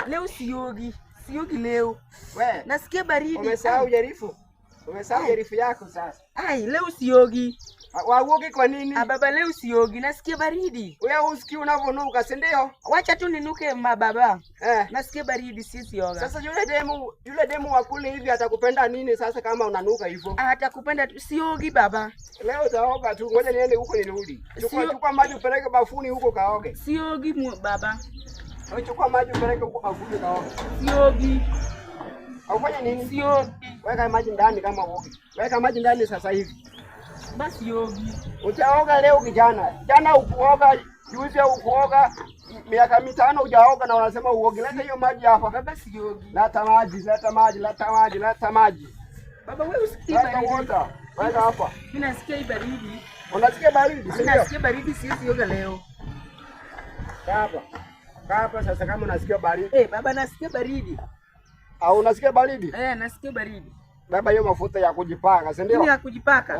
Leo siogi. Siogi leo. We, nasikia baridi. Umesahau jarifu. Umesahau jarifu yako sasa. Ai, leo siogi. Waogi kwa nini? Baba, leo siogi, nasikia baridi. Wewe usikii unavonuka, si ndio? Wacha tu ninuke baba. Nasikia baridi, si yoga. Sasa yule demu wa kule hivi atakupenda nini sasa kama unanuka hivyo? Atakupenda tu, siogi baba. Leo utaoga tu, ngoja niende huko nirudi. Chukua maji upeleke bafuni huko kaoge. Siogi baba. Chukua maji upeleke huko bafuni kaoge. Siogi. Aufanya nini? Siogi. Weka maji ndani kama uoge. Weka maji ndani sasa hivi. Basi yogi. Utaoga leo kijana. Jana ukuoga, juzi ukuoga, miaka 5 hujaoga na unasema uoge. Leta hiyo maji hapa. Baba, si yogi. Leta maji. Baba, wewe usikii baridi. Weka hapa. Mimi nasikia baridi. Unasikia baridi? Mimi nasikia baridi, siwezi yoga leo. Hapa sasa kama unasikia baridi. Baba, nasikia baridi. Au unasikia baridi? Nasikia baridi. Baba, hiyo mafuta ya kujipaka, si ndio? Ni ya kujipaka.